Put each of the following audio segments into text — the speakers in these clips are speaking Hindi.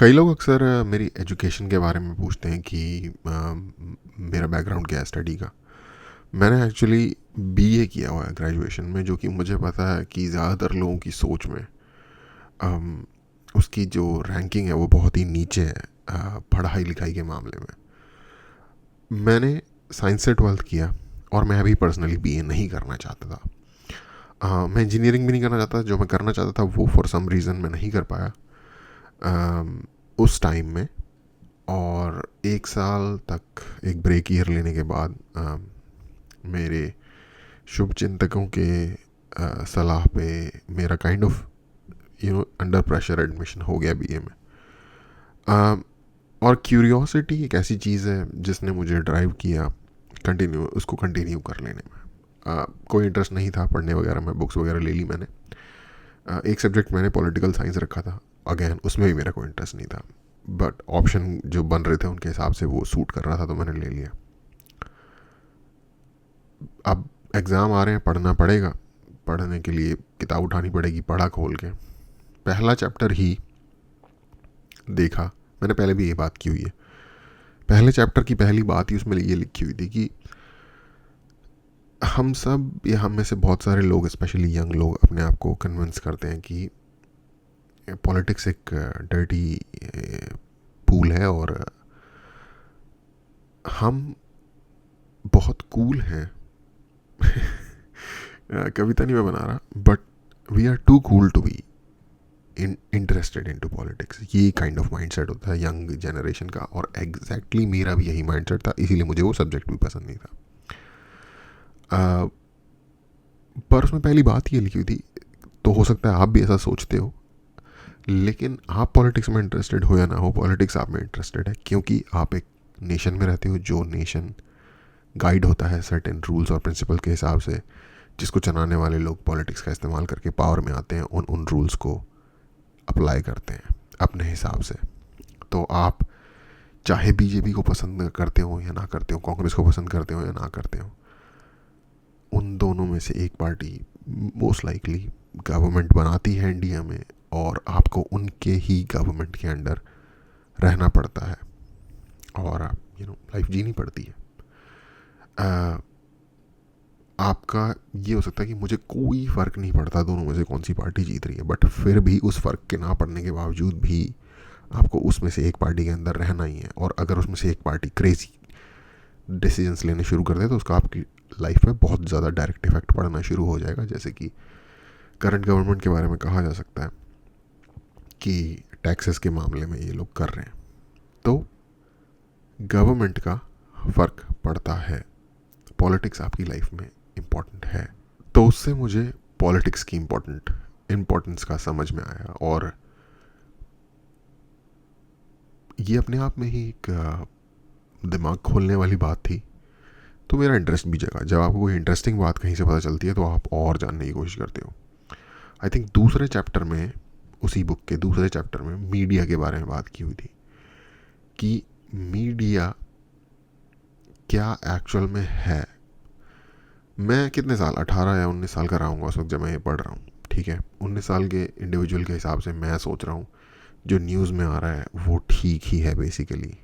कई लोग अक्सर मेरी एजुकेशन के बारे में पूछते हैं कि मेरा बैकग्राउंड क्या है स्टडी का। मैंने एक्चुअली बीए किया हुआ है ग्रेजुएशन में, जो कि मुझे पता है कि ज़्यादातर लोगों की सोच में अम, उसकी जो रैंकिंग है वो बहुत ही नीचे है पढ़ाई लिखाई के मामले में। मैंने साइंस से 12th किया और मैं अभी पर्सनली बीए नहीं करना चाहता था। मैं इंजीनियरिंग भी नहीं करना चाहता। जो मैं करना चाहता था वो फॉर सम रीज़न मैं नहीं कर पाया उस टाइम में। और 1 साल तक एक ब्रेक ईयर लेने के बाद मेरे शुभ चिंतकों के सलाह पे मेरा kind of under pressure admission हो गया बीए में। और क्यूरियोसिटी एक ऐसी चीज़ है जिसने मुझे ड्राइव किया उसको कंटिन्यू कर लेने में। कोई इंटरेस्ट नहीं था पढ़ने वगैरह में, बुक्स वगैरह ले ली मैंने। एक सब्जेक्ट मैंने पॉलिटिकल साइंस रखा था, अगेन उसमें भी मेरा कोई इंटरेस्ट नहीं था, बट ऑप्शन जो बन रहे थे उनके हिसाब से वो सूट कर रहा था तो मैंने ले लिया। अब एग्ज़ाम आ रहे हैं, पढ़ना पड़ेगा। पढ़ने के लिए किताब उठानी पड़ेगी, पढ़ा खोल के पहला चैप्टर ही देखा। मैंने पहले भी ये बात की हुई है। पहले चैप्टर की पहली बात ही उसमें ये लिखी हुई थी कि हम सब या हम में से बहुत सारे लोग, स्पेशली यंग लोग, अपने आप को कन्विंस करते हैं कि पॉलिटिक्स एक डर्टी पूल है और हम बहुत कूल हैं। कविता नहीं मैं बना रहा, but we are too cool to be interested in to politics. ये काइंड ऑफ माइंड सेट होता है यंग जनरेशन का, और एग्जैक्टली मेरा भी यही माइंड सेट था, इसीलिए मुझे वो सब्जेक्ट भी पसंद नहीं था। पर उसमें पहली बात ये लिखी हुई थी, तो हो सकता है आप भी ऐसा सोचते हो, लेकिन आप पॉलिटिक्स में इंटरेस्टेड हो या ना हो, पॉलिटिक्स आप में इंटरेस्टेड है क्योंकि आप एक नेशन में रहते हो, जो नेशन गाइड होता है सर्टेन रूल्स और प्रिंसिपल के हिसाब से, जिसको चलाने वाले लोग पॉलिटिक्स का इस्तेमाल करके पावर में आते हैं, उन उन रूल्स को अप्लाई करते हैं अपने हिसाब से। तो आप चाहे बीजेपी को पसंद करते हो या ना करते हो, कांग्रेस को पसंद करते हो या ना करते हो, उन दोनों में से एक पार्टी मोस्ट लाइकली गवर्नमेंट बनाती है इंडिया में, और आपको उनके ही गवर्नमेंट के अंडर रहना पड़ता है और आप लाइफ जीनी पड़ती है। आपका ये हो सकता है कि मुझे कोई फ़र्क नहीं पड़ता दोनों में से कौन सी पार्टी जीत रही है, बट फिर भी उस फ़र्क के ना पड़ने के बावजूद भी आपको उसमें से एक पार्टी के अंदर रहना ही है। और अगर उसमें से एक पार्टी क्रेजी डिसीजंस लेने शुरू कर दे तो उसका आपकी लाइफ में बहुत ज़्यादा डायरेक्ट इफेक्ट पड़ना शुरू हो जाएगा। जैसे कि करंट गवर्नमेंट के बारे में कहा जा सकता है कि टैक्सेस के मामले में ये लोग कर रहे हैं, तो गवर्नमेंट का फ़र्क पड़ता है। पॉलिटिक्स आपकी लाइफ में इम्पॉर्टेंट है, तो उससे मुझे पॉलिटिक्स की इम्पोर्टेंस का समझ में आया, और ये अपने आप में ही एक दिमाग खोलने वाली बात थी। तो मेरा इंटरेस्ट भी जगा। जब आपको कोई इंटरेस्टिंग बात कहीं से पता चलती है तो आप और जानने की कोशिश करते हो। आई थिंक दूसरे चैप्टर में, उसी बुक के दूसरे चैप्टर में मीडिया के बारे में बात की हुई थी कि मीडिया क्या एक्चुअल में है। मैं कितने साल, 18 या 19 साल का रहा हूँ उस वक्त जब मैं ये पढ़ रहा हूँ, ठीक है। 19 साल के इंडिविजुअल के हिसाब से मैं सोच रहा हूँ जो न्यूज़ में आ रहा है वो ठीक ही है बेसिकली।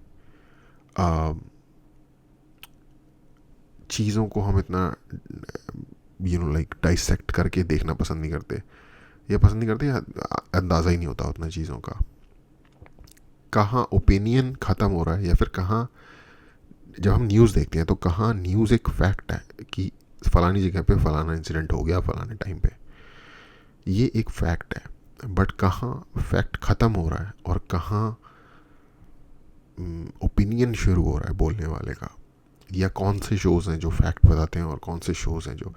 चीज़ों को हम इतना लाइक डाइसेक्ट करके देखना पसंद नहीं करते, या पसंद नहीं करते, या अंदाज़ा ही नहीं होता उतना चीज़ों का, कहाँ ओपिनियन ख़त्म हो रहा है, या फिर कहाँ जब हम न्यूज़ देखते हैं तो कहाँ न्यूज़ एक फैक्ट है कि फ़लानी जगह पे फ़लाना इंसिडेंट हो गया फ़लाने टाइम पे, ये एक फैक्ट है। बट कहाँ फैक्ट ख़त्म हो रहा है और कहाँ ओपिनियन शुरू हो रहा है बोलने वाले का, या कौन से शोज़ हैं जो फैक्ट बताते हैं और कौन से शोज़ हैं जो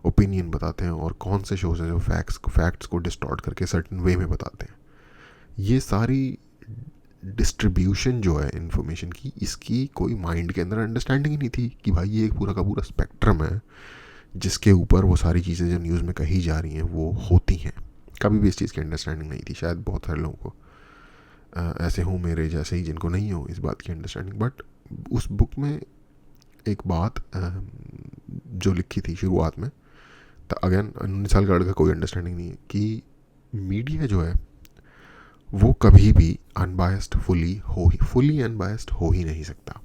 ओपिनियन बताते हैं, और कौन से शोज़ हैं जो फैक्ट्स को डिस्टॉर्ट करके सर्टन वे में बताते हैं। ये सारी डिस्ट्रीब्यूशन जो है इन्फॉर्मेशन की, इसकी कोई माइंड के अंदर अंडरस्टैंडिंग ही नहीं थी कि भाई ये एक पूरा का पूरा स्पेक्ट्रम है जिसके ऊपर वो सारी चीज़ें जो न्यूज़ में कही जा रही हैं वो होती हैं। कभी भी इस चीज़ की अंडरस्टैंडिंग नहीं थी। शायद बहुत सारे लोगों को ऐसे हों मेरे जैसे ही जिनको नहीं हो इस बात की अंडरस्टैंडिंग। बट उस बुक में एक बात जो लिखी थी शुरुआत में, तो अगेन 19 साल का लड़का कोई अंडरस्टैंडिंग नहीं है कि मीडिया जो है वो कभी भी अनबायस्ड फुली अनबायस्ड हो ही नहीं सकता।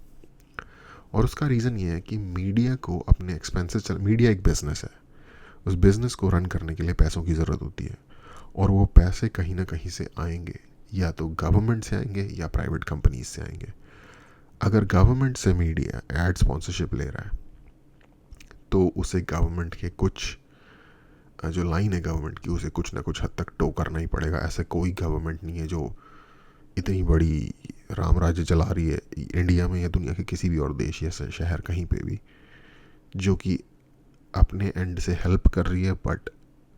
और उसका रीज़न ये है कि मीडिया को अपने एक्सपेंसेस मीडिया एक बिज़नेस है, उस बिज़नेस को रन करने के लिए पैसों की ज़रूरत होती है, और वो पैसे कहीं ना कहीं से आएंगे, या तो गवर्नमेंट से आएंगे या प्राइवेट कंपनीज से आएंगे। अगर गवर्नमेंट से मीडिया एड स्पॉन्सरशिप ले रहा है तो उसे गवर्नमेंट के कुछ जो लाइन है गवर्नमेंट की, उसे कुछ ना कुछ हद तक टो करना ही पड़ेगा। ऐसा कोई गवर्नमेंट नहीं है जो इतनी बड़ी राम राज्य चला रही है इंडिया में या दुनिया के किसी भी और देश या शहर कहीं पे भी, जो कि अपने एंड से हेल्प कर रही है बट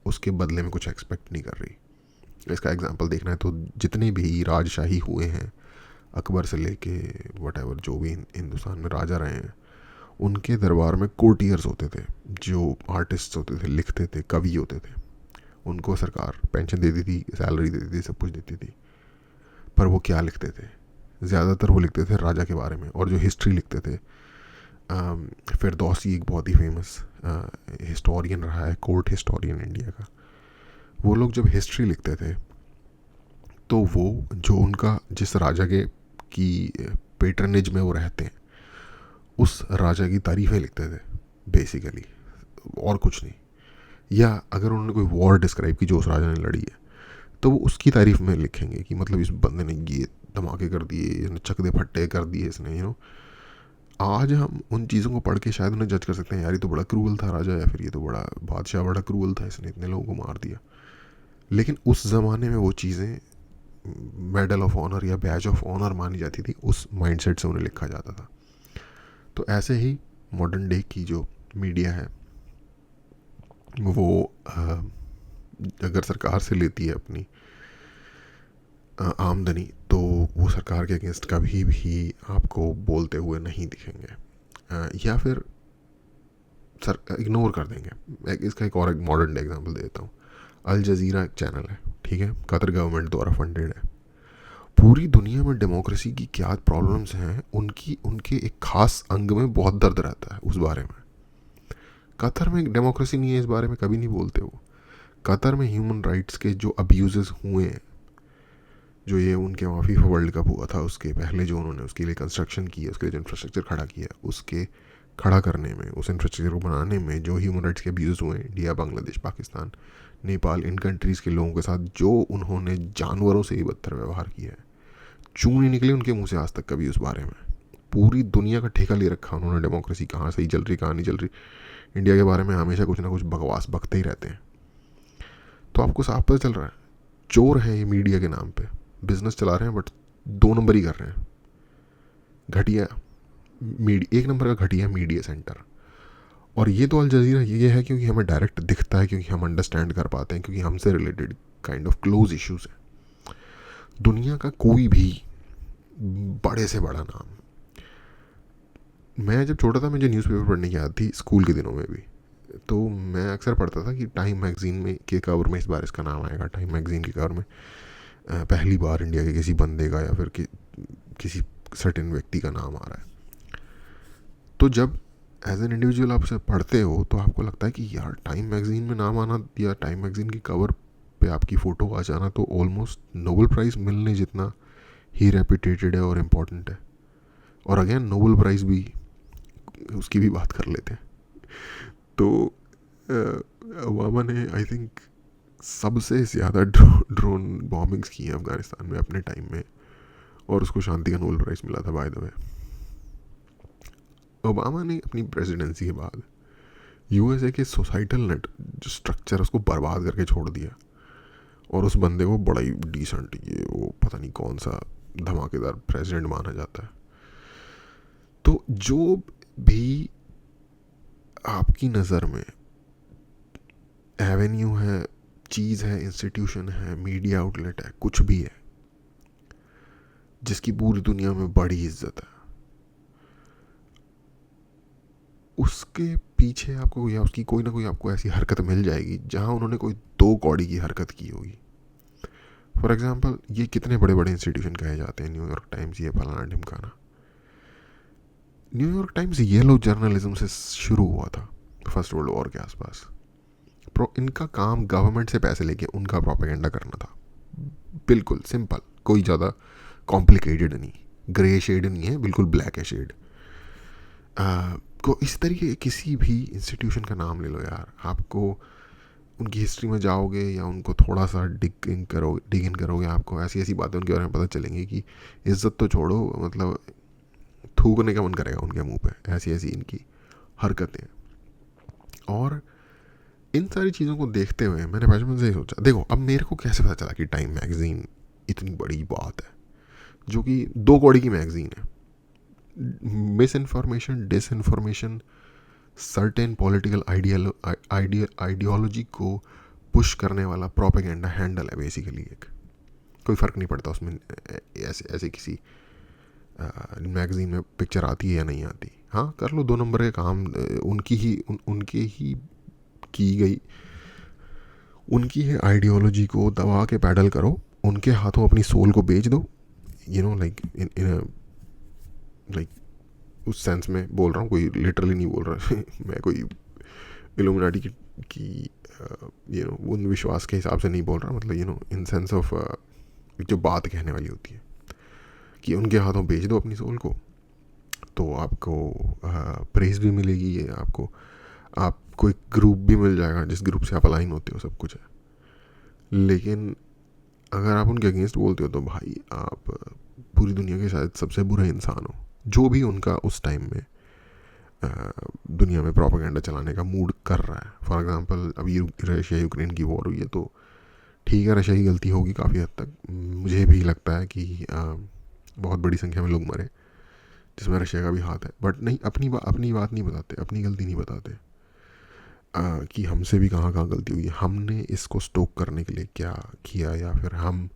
उसके बदले में कुछ एक्सपेक्ट नहीं कर रही। इसका एग्जांपल देखना है तो जितने भी राजशाही हुए हैं, अकबर से लेके वट जो भी हिंदुस्तान में राजा रहे हैं, उनके दरबार में कोर्टियर्स होते थे, जो आर्टिस्ट होते थे, लिखते थे, कवि होते थे। उनको सरकार पेंशन देती थी, सैलरी देती थी, सब कुछ देती थी। पर वो क्या लिखते थे? ज़्यादातर वो लिखते थे राजा के बारे में, और जो हिस्ट्री लिखते थे, फिरदौसी एक बहुत ही फेमस हिस्टोरियन रहा है, कोर्ट हिस्टोरियन इंडिया का। वो लोग जब हिस्ट्री लिखते थे तो वो जो उनका जिस राजा के की पेट्रनेज में वो रहते हैं, उस राजा की तारीफ़ें लिखते थे बेसिकली, और कुछ नहीं। या अगर उन्होंने कोई वॉर डिस्क्राइब की जो उस राजा ने लड़ी है, तो वो उसकी तारीफ में लिखेंगे कि मतलब इस बंदे ने ये धमाके कर दिए, इसने चकदे फट्टे कर दिए इसने, आज हम उन चीज़ों को पढ़ के शायद उन्हें जज कर सकते हैं, यार ये तो बड़ा क्रूअल था राजा, या फिर ये तो बड़ा बादशाह बड़ा क्रूअल था, इसने इतने लोगों को मार दिया। लेकिन उस ज़माने में वो चीज़ें मेडल ऑफ ऑनर या बैज ऑफ ऑनर मानी जाती थी, उस माइंडसेट से उन्हें लिखा जाता था। तो ऐसे ही मॉडर्न डे की जो मीडिया है वो अगर सरकार से लेती है अपनी आमदनी, तो वो सरकार के अगेंस्ट कभी भी आपको बोलते हुए नहीं दिखेंगे, या फिर सर इग्नोर कर देंगे। इसका एक और मॉडर्न डे एग्जांपल देता हूँ। अल जज़ीरा एक चैनल है, ठीक है, कतर गवर्नमेंट द्वारा फंडेड है। पूरी दुनिया में डेमोक्रेसी की क्या प्रॉब्लम्स हैं, उनके एक खास अंग में बहुत दर्द रहता है उस बारे में। कतर में डेमोक्रेसी नहीं है, इस बारे में कभी नहीं बोलते वो। कतर में ह्यूमन राइट्स के जो अब्यूज़ हुए हैं, जो ये उनके वहाँ फीफा वर्ल्ड कप हुआ था उसके पहले जो उन्होंने उसके लिए कंस्ट्रक्शन की है, उसके लिए जो इंफ्रास्ट्रक्चर खड़ा किया, उसके खड़ा करने में, उस इंफ्रास्ट्रक्चर को बनाने में जो ह्यूमन राइट्स के अब्यूज़ हुए, इंडिया, बांग्लादेश, पाकिस्तान, नेपाल, इन कंट्रीज़ के लोगों के साथ जो उन्होंने जानवरों से ही बदतर व्यवहार किया है, चूँ नहीं निकले उनके मुँह से आज तक कभी उस बारे में। पूरी दुनिया का ठेका ले रखा उन्होंने, डेमोक्रेसी कहाँ सही चल रही कहाँ नहीं चल रही। इंडिया के बारे में हमेशा कुछ ना कुछ बकवास बकते ही रहते हैं। तो आपको साफ पता चल रहा है, चोर हैं ये मीडिया के नाम पे, बिजनेस चला रहे हैं बट 2 नंबर ही कर रहे हैं। घटिया मीडिया, 1 नंबर का घटिया मीडिया सेंटर। और ये तो अल जज़ीरा ये है क्योंकि हमें डायरेक्ट दिखता है, क्योंकि हम अंडरस्टैंड कर पाते हैं, क्योंकि हमसे related kind of close issues हैं। दुनिया का कोई भी बड़े से बड़ा नाम, मैं जब छोटा था मुझे न्यूज़पेपर पढ़ने की आदत थी स्कूल के दिनों में भी, तो मैं अक्सर पढ़ता था कि टाइम मैगज़ीन में के कवर में इस बार इसका नाम आएगा, टाइम मैगज़ीन के कवर में पहली बार इंडिया के किसी बंदे का या फिर किसी सर्टेन व्यक्ति का नाम आ रहा है। तो जब एज एन इंडिविजुअल आप उसे पढ़ते हो तो आपको लगता है कि यार टाइम मैगज़ीन में नाम आना या टाइम मैगज़ीन की कवर पे आपकी फ़ोटो आ जाना तो ऑलमोस्ट नोबेल प्राइज़ मिलने जितना ही रेपुटेटेड है और इम्पॉर्टेंट है। और अगेन नोबेल प्राइज़ भी, उसकी भी बात कर लेते हैं। तो ओबामा ने आई थिंक सबसे ज़्यादा ड्रोन बॉम्बिंग्स की हैं अफ़गानिस्तान में अपने टाइम में, और उसको शांति का नोबेल प्राइज़ मिला था बाय द वे। ओबामा ने अपनी प्रेसिडेंसी के बाद यूएसए के सोसाइटल नेट जो स्ट्रक्चर उसको बर्बाद करके छोड़ दिया, और उस बंदे को बड़ा ही डिसेंट, ये वो पता नहीं कौन सा धमाकेदार प्रेसिडेंट माना जाता है। तो जो भी आपकी नज़र में एवेन्यू है, चीज़ है, इंस्टीट्यूशन है, मीडिया आउटलेट है, कुछ भी है जिसकी पूरी दुनिया में बड़ी इज्जत है, उसके पीछे आपको या उसकी कोई ना कोई आपको ऐसी हरकत मिल जाएगी जहां उन्होंने कोई 2 कौड़ी की हरकत की होगी। फॉर एग्जांपल, ये कितने बड़े बड़े इंस्टीट्यूशन कहे जाते हैं, न्यूयॉर्क टाइम्स, ये फलाना ढिमकाना। न्यूयॉर्क टाइम्स येलो जर्नलिज्म से शुरू हुआ था फर्स्ट वर्ल्ड वॉर के आसपास। इनका काम गवर्नमेंट से पैसे लेके उनका प्रोपेगेंडा करना था, बिल्कुल सिंपल, कोई ज़्यादा कॉम्प्लिकेटेड नहीं, ग्रे शेड नहीं है, बिल्कुल ब्लैक है शेड। को इस तरीके किसी भी इंस्टीट्यूशन का नाम ले लो यार, आपको उनकी हिस्ट्री में जाओगे या उनको थोड़ा सा डिग इन करोगे, आपको ऐसी ऐसी बातें उनके बारे में पता चलेंगी कि इज्जत तो छोड़ो, मतलब थूकने का मन करेगा उनके मुंह पे, ऐसी ऐसी इनकी हरकतें। और इन सारी चीज़ों को देखते हुए मैंने बचपन से ही सोचा, देखो अब मेरे को कैसे पता चला कि टाइम मैगज़ीन इतनी बड़ी बात है, जो कि 2 कौड़ी की मैगज़ीन है। Misinformation, disinformation, certain political ideology को पुश करने वाला प्रोपेगेंडा हैंडल है बेसिकली एक। कोई फ़र्क नहीं पड़ता उसमें ऐसे ऐसे किसी मैगज़ीन में पिक्चर आती है या नहीं आती, हाँ कर लो 2 नंबर के काम, उनके ही की गई, उनकी है आइडियोलॉजी को दबा के पैडल करो, उनके हाथों अपनी सोल को बेच दो, you know like in like उस सेंस में बोल रहा हूँ, कोई लिटरली नहीं बोल रहा मैं कोई इल्यूमिनाटी की यू नो उन विश्वास के हिसाब से नहीं बोल रहा, मतलब you know in sense of जो बात कहने वाली होती है कि उनके हाथों बेच दो अपनी सोल को, तो आपको प्रेज भी मिलेगी, ये आपको एक ग्रुप भी मिल जाएगा जिस ग्रुप से आप अलाइन होते हो, सब कुछ है। लेकिन अगर आप उनके अगेंस्ट बोलते हो तो भाई आप पूरी दुनिया के शायद सबसे बुरे इंसान हो, जो भी उनका उस टाइम में दुनिया में प्रोपेगेंडा चलाने का मूड कर रहा है। फॉर एग्जांपल अभी रशिया यूक्रेन की वॉर हुई है, तो ठीक है रशिया की गलती होगी काफ़ी हद तक, मुझे भी लगता है कि बहुत बड़ी संख्या में लोग मरे जिसमें रशिया का भी हाथ है, बट नहीं, अपनी बात नहीं बताते, अपनी गलती नहीं बताते कि हमसे भी कहाँ कहाँ गलती हुई है, हमने इसको स्टोक करने के लिए क्या किया, या फिर हम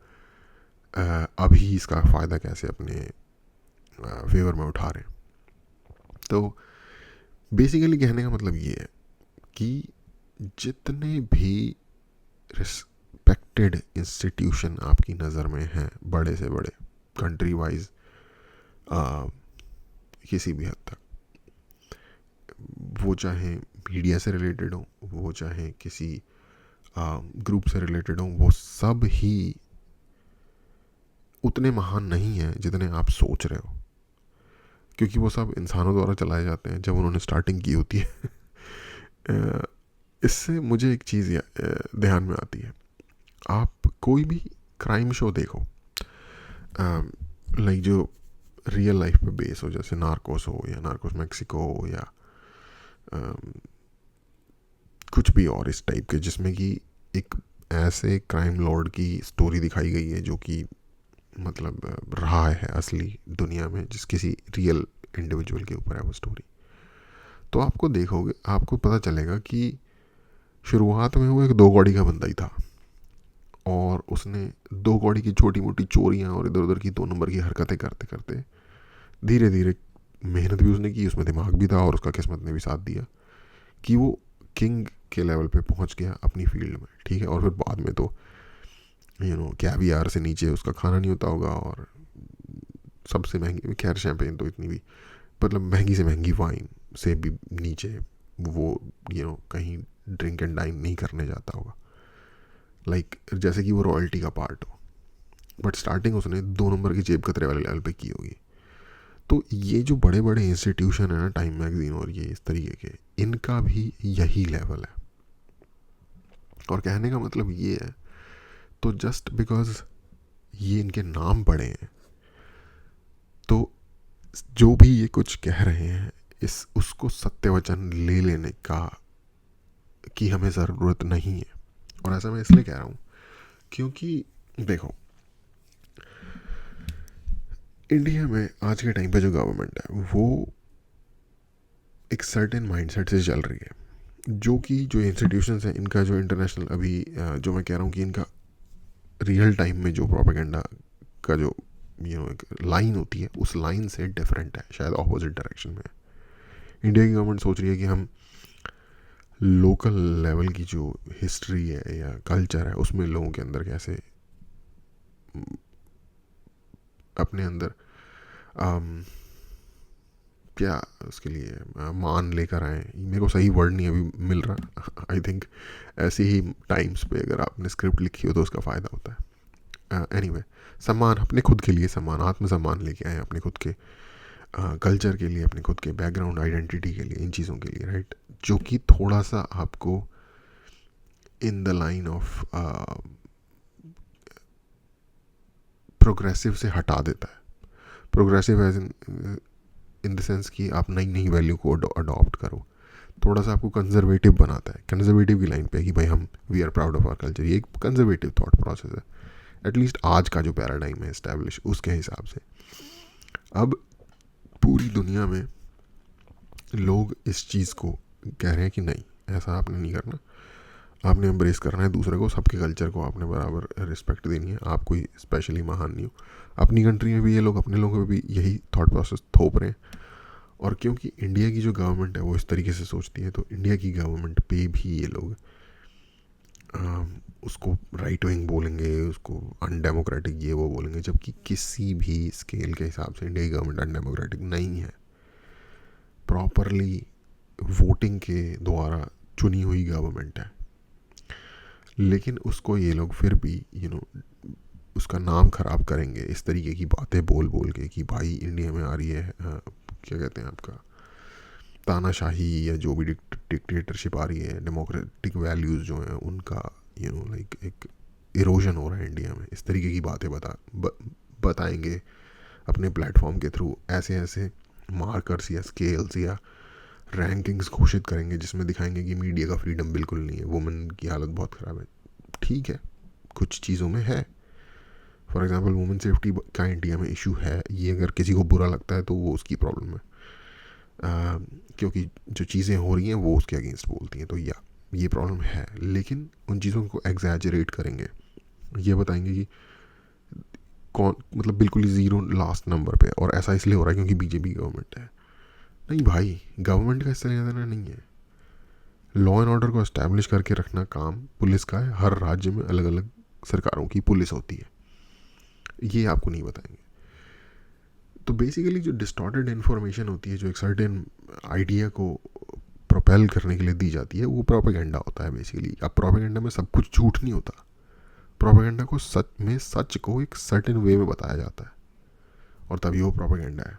अभी इसका फ़ायदा कैसे अपने फेवर में उठा रहे हैं। तो बेसिकली कहने का मतलब ये है कि जितने भी रिस्पेक्टेड इंस्टीट्यूशन आपकी नज़र में हैं, बड़े से बड़े, कंट्री वाइज किसी भी हद तक, वो चाहे मीडिया से रिलेटेड हो, वो चाहे किसी ग्रुप से रिलेटेड हो, वो सब ही उतने महान नहीं हैं जितने आप सोच रहे हो, क्योंकि वो सब इंसानों द्वारा चलाए जाते हैं जब उन्होंने स्टार्टिंग की होती है। इससे मुझे एक चीज़ ध्यान में आती है, आप कोई भी क्राइम शो देखो, लाइक जो रियल लाइफ पे बेस हो, जैसे नार्कोस हो या नार्कोस मेक्सिको हो या कुछ भी और इस टाइप के, जिसमें कि एक ऐसे क्राइम लॉर्ड की स्टोरी दिखाई गई है जो कि मतलब रहा है असली दुनिया में, जिस किसी रियल इंडिविजुअल के ऊपर है वो स्टोरी, तो आपको देखोगे, आपको पता चलेगा कि शुरुआत में वो एक 2 कौड़ी का बंदा ही था, और उसने 2 कौड़ी की छोटी मोटी चोरियां और इधर उधर की 2 नंबर की हरकतें करते करते धीरे धीरे, मेहनत भी उसने की, उसमें दिमाग भी था और उसका किस्मत ने भी साथ दिया कि वो किंग के लेवल पे पहुंच गया अपनी फील्ड में, ठीक है। और फिर बाद में तो यू नो कैवियार से नीचे उसका खाना नहीं होता होगा, और सबसे महंगी, खैर शैम्पेन तो इतनी भी, मतलब महंगी से महंगी वाइन से भी नीचे वो यू नो कहीं ड्रिंक एंड डाइन नहीं करने जाता होगा, लाइक जैसे कि वो रॉयल्टी का पार्ट हो, बट स्टार्टिंग उसने 2 नंबर की जेब कतरे वाले लेवल पे की होगी। तो ये जो बड़े बड़े इंस्टीट्यूशन है ना, टाइम मैगजीन और ये इस तरीके के, इनका भी यही लेवल है। और कहने का मतलब ये है, तो जस्ट बिकॉज ये इनके नाम बड़े हैं, तो जो भी ये कुछ कह रहे हैं इस उसको सत्यवचन ले लेने का की हमें ज़रूरत नहीं है। और ऐसा मैं इसलिए कह रहा हूँ क्योंकि देखो, इंडिया में आज के टाइम पे जो गवर्नमेंट है वो एक सर्टेन माइंडसेट से चल रही है, जो कि जो इंस्टीट्यूशंस हैं इनका जो इंटरनेशनल अभी जो मैं कह रहा हूँ कि इनका रियल टाइम में जो प्रोपेगेंडा का जो यू नो एक लाइन होती है, उस लाइन से डिफरेंट है, शायद ऑपोजिट डायरेक्शन में। इंडिया की गवर्नमेंट सोच रही है कि हम लोकल लेवल की जो हिस्ट्री है या कल्चर है उसमें लोगों के अंदर कैसे अपने अंदर क्या उसके लिए मान लेकर आए, मेरे को सही वर्ड नहीं अभी मिल रहा। आई थिंक ऐसे ही टाइम्स पे अगर आपने स्क्रिप्ट लिखी हो तो उसका फ़ायदा होता है। एनीवे, सम्मान अपने खुद के लिए, सम्मान आत्मसम्मान लेके आए अपने खुद के कल्चर के लिए, अपने खुद के बैकग्राउंड आइडेंटिटी के लिए, इन चीज़ों के लिए, राइट, जो कि थोड़ा सा आपको in the line of progressive से हटा देता है। Progressive as in the sense कि आप नई नई वैल्यू को अडॉप्ट करो, थोड़ा सा आपको कंजर्वेटिव बनाता है। कंजर्वेटिव की लाइन पे है कि भाई हम we are proud of our culture, ये एक कंजर्वेटिव थॉट प्रोसेस है, एटलीस्ट आज का जो पैराडाइम है इस्टेब्लिश उसके हिसाब से। अब पूरी दुनिया में लोग इस चीज़ को कह रहे हैं कि नहीं, ऐसा आपने नहीं करना, आपने एम्ब्रेस करना है दूसरे को, सबके कल्चर को आपने बराबर रिस्पेक्ट देनी है, आप कोई स्पेशली महान नहीं हो। अपनी कंट्री में भी ये लोग अपने लोगों में भी यही थॉट प्रोसेस थोप रहे हैं। और क्योंकि इंडिया की जो गवर्नमेंट है वो इस तरीके से सोचती है, तो इंडिया की गवर्नमेंट पे भी ये लोग उसको राइट विंग बोलेंगे, उसको अनडेमोक्रेटिक ये वो बोलेंगे, जबकि किसी भी स्केल के हिसाब से इंडिया की गवर्नमेंट अनडेमोक्रेटिक नहीं है। प्रॉपरली वोटिंग के द्वारा चुनी हुई गवर्नमेंट है, लेकिन उसको ये लोग फिर भी उसका नाम ख़राब करेंगे इस तरीके की बातें बोल बोल के कि भाई इंडिया में आ रही है क्या कहते हैं आपका तानाशाही, या जो भी डिक्टेटरशिप आ रही है, डेमोक्रेटिक वैल्यूज़ जो हैं उनका लाइक एक इरोजन हो रहा है इंडिया में, इस तरीके की बातें बताएंगे अपने प्लेटफॉर्म के थ्रू। ऐसे ऐसे मार्कर्स या स्केल्स या रैंकिंग्स घोषित करेंगे जिसमें दिखाएंगे कि मीडिया का फ्रीडम बिल्कुल नहीं है, वुमेन की हालत बहुत ख़राब है। ठीक है, कुछ चीज़ों में है, फॉर एग्जांपल वुमेन सेफ्टी का इंडिया में इशू है, ये अगर किसी को बुरा लगता है तो वो उसकी प्रॉब्लम है, क्योंकि जो चीज़ें हो रही हैं वो उसके अगेंस्ट बोलती हैं, तो ये प्रॉब्लम है। लेकिन उन चीज़ों को एग्जैजरेट करेंगे, ये बताएंगे कि कौन मतलब बिल्कुल ही ज़ीरो लास्ट नंबर पे, और ऐसा इसलिए हो रहा है क्योंकि बीजेपी गवर्नमेंट है। नहीं भाई, गवर्नमेंट का इससे लेना देना नहीं है। लॉ एंड ऑर्डर को एस्टैब्लिश करके रखना काम पुलिस का है। हर राज्य में अलग अलग सरकारों की पुलिस होती है, ये आपको नहीं बताएंगे। तो बेसिकली जो डिस्टॉर्टेड इन्फॉर्मेशन होती है, जो एक सर्टेन आइडिया को प्रोपेल करने के लिए दी जाती है, वो प्रोपेगेंडा होता है बेसिकली। अब प्रोपेगेंडा में सब कुछ झूठ नहीं होता, प्रोपेगेंडा को सच को एक सर्टेन वे में बताया जाता है, और तभी वो प्रोपेगेंडा है।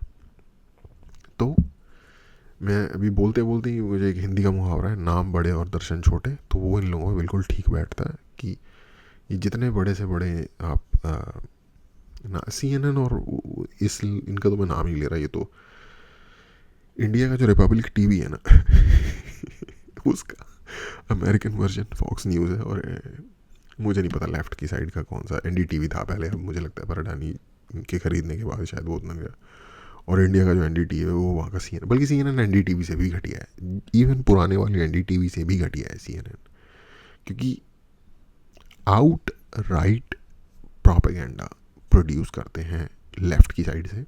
तो मैं अभी बोलते बोलते ही मुझे एक हिंदी का मुहावरा है, नाम बड़े और दर्शन छोटे, तो वो इन लोगों में बिल्कुल ठीक बैठता है कि ये जितने बड़े से बड़े आप ना CNN और इनका तो मैं नाम ही ले रहा, ये तो इंडिया का जो रिपब्लिक टीवी है ना उसका अमेरिकन वर्जन फॉक्स न्यूज़ है। और मुझे नहीं पता लेफ्ट की साइड का कौन सा, NDTV था पहले, अब मुझे लगता है पर अडानी के खरीदने के बाद शायद वो उतना गया। और इंडिया का जो NDTV है वो वहाँ का CNN, बल्कि CNN NDTV से भी घटिया है, इवन पुराने वाले NDTV से भी घटिया है CNN, क्योंकि आउट राइट प्रोपेगेंडा प्रोड्यूस करते हैं लेफ्ट की साइड से।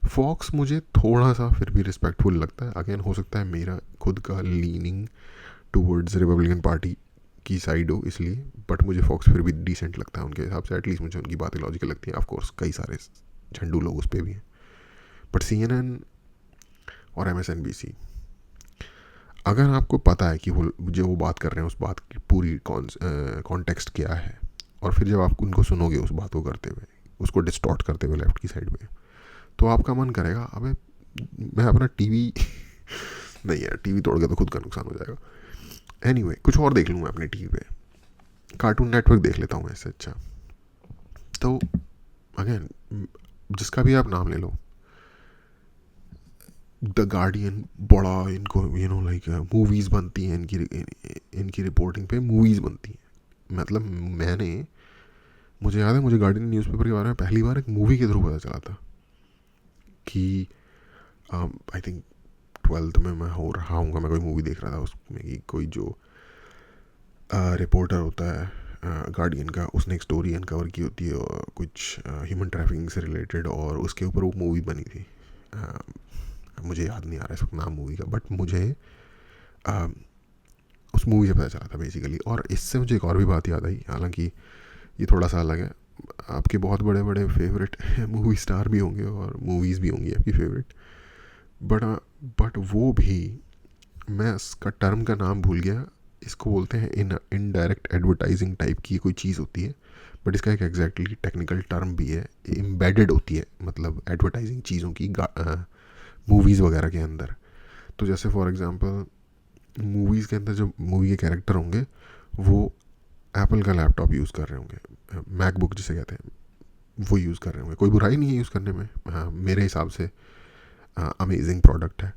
फॉक्स मुझे थोड़ा सा फिर भी रिस्पेक्टफुल लगता है, अगेन हो सकता है मेरा खुद का लीनिंग टूवर्ड्स रिपब्लिकन पार्टी की साइड हो इसलिए, बट मुझे फॉक्स फिर भी डिसेंट लगता है उनके हिसाब से, एटलीस्ट मुझे उनकी बातें लॉजिकल लगती हैं। ऑफकोर्स कई सारे झंडू लोग उस पर भी हैं, बट CNN और MSNBC, अगर आपको पता है कि वो जो वो बात कर रहे हैं उस बात की पूरी कॉन्टेक्स्ट क्या है, और फिर जब आप उनको सुनोगे उस बात को करते हुए, उसको डिस्टॉर्ट करते हुए लेफ्ट की साइड पे, तो आपका मन करेगा अबे मैं अपना टीवी नहीं यार, टीवी तोड़ के तो खुद का नुकसान हो जाएगा। एनीवे, कुछ और देख लूँ मैं अपने टीवी पे, कार्टून नेटवर्क देख लेता हूँ ऐसे। अच्छा, तो अगेन जिसका भी आप नाम ले लो, द गार्डियन, बड़ा इनको लाइक मूवीज़ बनती हैं इनकी रिपोर्टिंग पे मूवीज़ बनती हैं। मतलब मुझे याद है, मुझे गार्डियन न्यूज़पेपर के बारे में पहली बार एक मूवी के थ्रू पता चला था कि आई थिंक 12th में मैं हो रहा हूँ, मैं कोई मूवी देख रहा था उसमें कि कोई जो रिपोर्टर होता है गार्डियन का, उसने एक स्टोरी अनकवर की होती है कुछ ह्यूमन ट्रैफिकिंग से रिलेटेड, और उसके ऊपर वो मूवी बनी थी। मुझे याद नहीं आ रहा है इस वक्त नाम मूवी का, बट मुझे उस मूवी से पता चला था बेसिकली। और इससे मुझे एक और भी बात याद आई, हालांकि ये थोड़ा सा अलग है, आपके बहुत बड़े बड़े फेवरेट मूवी स्टार भी होंगे और मूवीज़ भी होंगी आपकी फेवरेट, बट वो भी, मैं उसका टर्म का नाम भूल गया, इसको बोलते हैं इनडायरेक्ट एडवर्टाइजिंग टाइप की कोई चीज़ होती है, बट इसका एक एग्जैक्टली टेक्निकल टर्म भी है, एम्बेडेड होती है मतलब एडवर्टाइजिंग चीज़ों की मूवीज़ वगैरह के अंदर। तो जैसे फॉर एग्जांपल मूवीज़ के अंदर जो मूवी के कैरेक्टर होंगे वो एप्पल का लैपटॉप यूज़ कर रहे होंगे, मैकबुक जिसे कहते हैं, वो यूज़ कर रहे होंगे। कोई बुराई नहीं है यूज़ करने में, मेरे हिसाब से अमेजिंग प्रोडक्ट है।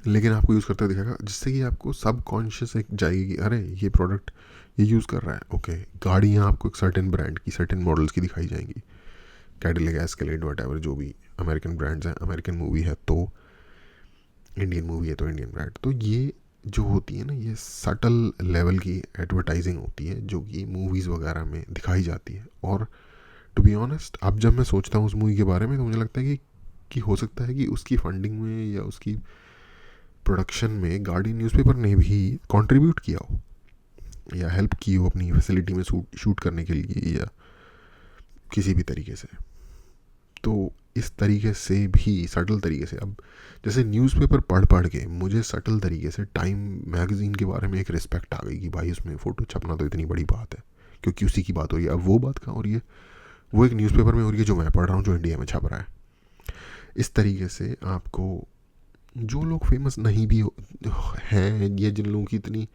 लेकिन आपको यूज़ करते हुए दिखेगा जिससे कि आपको सब कॉन्शियस एक जाएगी कि अरे ये प्रोडक्ट ये यूज़ कर रहा है। ओके, गाड़ियाँ आपको एक सर्टेन ब्रांड की सर्टेन मॉडल्स की दिखाई जाएंगी, कैडिलैक, एस्केलेड, वट जो भी अमेरिकन ब्रांड्स हैं। अमेरिकन मूवी है तो इंडियन मूवी है तो इंडियन ब्रांड। तो ये जो होती है ना, ये सटल लेवल की एडवर्टाइजिंग होती है जो कि मूवीज़ वगैरह में दिखाई जाती है। और टू बी ऑनेस्ट, अब जब मैं सोचता हूँ उस मूवी के बारे में तो मुझे लगता है कि हो सकता है कि उसकी फंडिंग में या उसकी प्रोडक्शन में गार्डियन न्यूज़पेपर ने भी कंट्रीब्यूट किया हो या हेल्प की हो अपनी फैसिलिटी में शूट करने के लिए या किसी भी तरीके से। तो इस तरीके से भी सटल तरीके से, अब जैसे न्यूज़पेपर पढ़ पढ़ के मुझे सटल तरीके से टाइम मैगज़ीन के बारे में एक रिस्पेक्ट आ गई कि भाई उसमें फ़ोटो छपना तो इतनी बड़ी बात है, क्योंकि उसी की बात हो रही है। अब वो बात कहाँ हो रही है, वो एक न्यूज़पेपर में हो रही है जो मैं पढ़ रहा हूँ, जो इंडिया में छप रहा है। इस तरीके से आपको जो लोग फेमस नहीं भी हैं या जिन लोगों की इतनी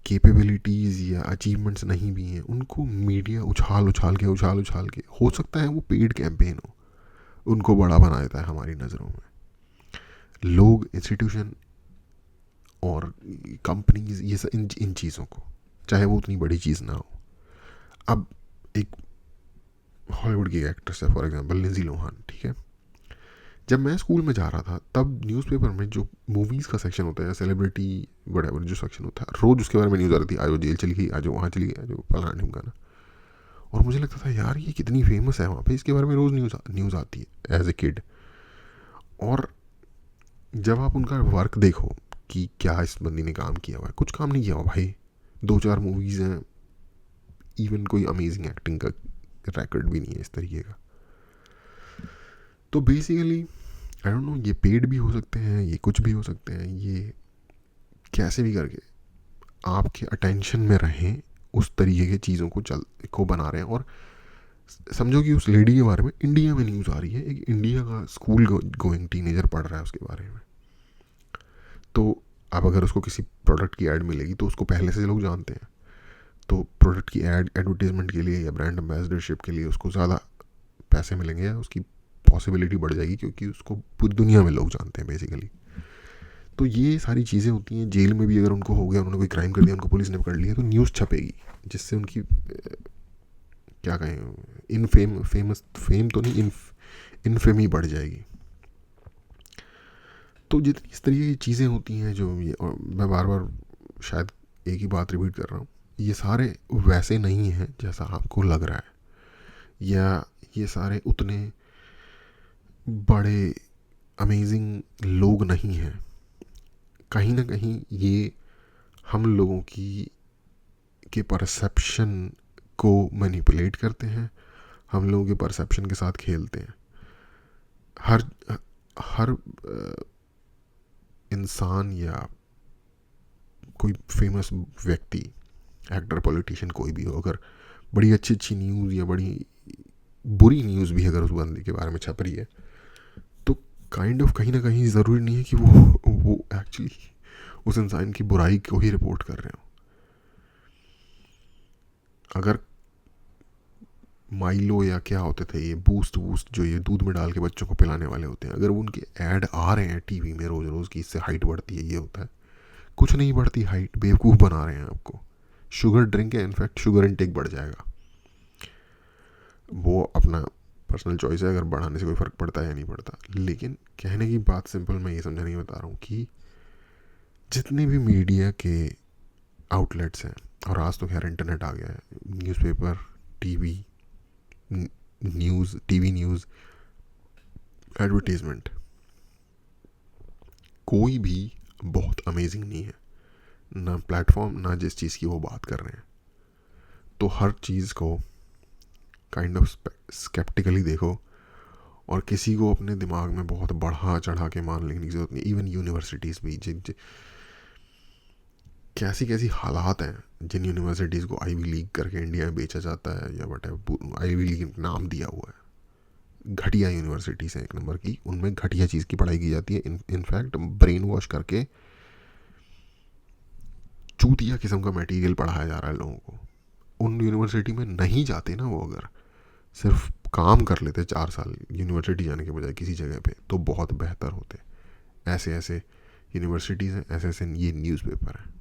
कैपेबिलिटीज़ या अचीवमेंट्स नहीं भी हैं, उनको मीडिया उछाल उछाल के हो सकता है वो पेड कैंपेन हो, उनको बड़ा बना देता है हमारी नज़रों में। लोग, इंस्टीट्यूशन और कंपनीज ये सब इन चीज़ों को, चाहे वो उतनी बड़ी चीज़ ना हो। अब एक हॉलीवुड की एक्ट्रेस है फॉर एग्जांपल लिंजी लोहान, ठीक है। जब मैं स्कूल में जा रहा था तब न्यूज़पेपर में जो मूवीज़ का सेक्शन होता है, सेलिब्रिटी वगैरह जो सेक्शन होता है, रोज़ उसके बारे में न्यूज़ आ रही थी, आज वो जेल चली गई, आज वो वहाँ चली गई, आज वो फलाना ढिमकाना। और मुझे लगता था यार ये कितनी फेमस है वहाँ पे, इसके बारे में रोज़ न्यूज़ आती है एज ए किड। और जब आप उनका वर्क देखो कि क्या इस बंदी ने काम किया हुआ है, कुछ काम नहीं किया हुआ भाई। 2-4 मूवीज़ हैं, इवन कोई अमेजिंग एक्टिंग का रिकॉर्ड भी नहीं है इस तरीके का। तो बेसिकली आई डोंट नो, ये पेड भी हो सकते हैं, ये कुछ भी हो सकते हैं, ये कैसे भी करके आपके अटेंशन में रहें उस तरीके की चीज़ों को बना रहे हैं। और समझो कि उस लेडी के बारे में इंडिया में न्यूज़ आ रही है, एक इंडिया का स्कूल गोइंग टीनेजर पढ़ रहा है उसके बारे में। तो अब अगर उसको किसी प्रोडक्ट की ऐड मिलेगी तो उसको पहले से लोग जानते हैं, तो प्रोडक्ट की एडवर्टीजमेंट के लिए या ब्रांड एम्बेसडरशिप के लिए उसको ज़्यादा पैसे मिलेंगे या उसकी पॉसिबिलिटी बढ़ जाएगी, क्योंकि उसको पूरी दुनिया में लोग जानते हैं बेसिकली। तो ये सारी चीज़ें होती हैं। जेल में भी अगर उनको हो गया, उन्होंने कोई क्राइम कर दिया, उनको पुलिस ने पकड़ लिया, तो न्यूज़ छपेगी जिससे उनकी क्या कहें, फेम तो नहीं, इनफेमी बढ़ जाएगी। तो जितनी इस तरीके की चीज़ें होती हैं जो ये, और मैं बार बार शायद एक ही बात रिपीट कर रहा हूँ, ये सारे वैसे नहीं हैं जैसा आपको लग रहा है, या ये सारे उतने बड़े अमेजिंग लोग नहीं हैं। कहीं ना कहीं ये हम लोगों की के परसेप्शन को मैनिपुलेट करते हैं, हम लोगों के परसेप्शन के साथ खेलते हैं। हर हर इंसान या कोई फेमस व्यक्ति, एक्टर, पॉलिटिशियन, कोई भी हो, अगर बड़ी अच्छी अच्छी न्यूज़ या बड़ी बुरी न्यूज़ भी अगर उस बंदे के बारे में छप रही है, तो काइंड ऑफ कहीं ना कहीं ज़रूरी नहीं है कि वो एक्चुअली उस इंसान की बुराई को ही रिपोर्ट कर रहे हो। अगर माइलो या क्या होते थे ये बूस्ट जो ये दूध में डाल के बच्चों को पिलाने वाले होते हैं, अगर उनके ऐड आ रहे हैं टीवी में रोज़ रोज़ की इससे हाइट बढ़ती है, ये होता है, कुछ नहीं बढ़ती हाइट, बेवकूफ़ बना रहे हैं आपको। शुगर ड्रिंक है, इनफैक्ट शुगर इनटेक बढ़ जाएगा, वो अपना पर्सनल चॉइस है, अगर बढ़ाने से कोई फ़र्क पड़ता है या नहीं पड़ता। लेकिन कहने की बात सिंपल, मैं ये समझाने की बता रहा हूँ कि जितने भी मीडिया के आउटलेट्स हैं, और आज तो खैर इंटरनेट आ गया है, न्यूज़पेपर, टीवी न्यूज़, एडवर्टीज़मेंट, कोई भी बहुत अमेजिंग नहीं है, ना प्लेटफॉर्म, ना जिस चीज़ की वो बात कर रहे हैं। तो हर चीज़ को काइंड ऑफ स्केप्टिकली देखो, और किसी को अपने दिमाग में बहुत बढ़ा चढ़ा के मान लेने की जरूरत नहीं। इवन यूनिवर्सिटीज़ भी कैसी कैसी हालात हैं जिन यूनिवर्सिटीज़ को आईवी लीग करके इंडिया में बेचा जाता है या वट आईवी लीग नाम दिया हुआ है। घटिया यूनिवर्सिटीज़ हैं एक नंबर की, उनमें घटिया चीज़ की पढ़ाई की जाती है। इनफैक्ट ब्रेन वॉश करके चूतिया किस्म का मटेरियल पढ़ाया जा रहा है लोगों को। उन यूनिवर्सिटी में नहीं जाते ना वो, अगर सिर्फ काम कर लेते 4 साल यूनिवर्सिटी जाने के बजाय किसी जगह पे, तो बहुत बेहतर होते। ऐसे ऐसे यूनिवर्सिटीज़ हैं, ऐसे ऐसे ये न्यूज़पेपर हैं।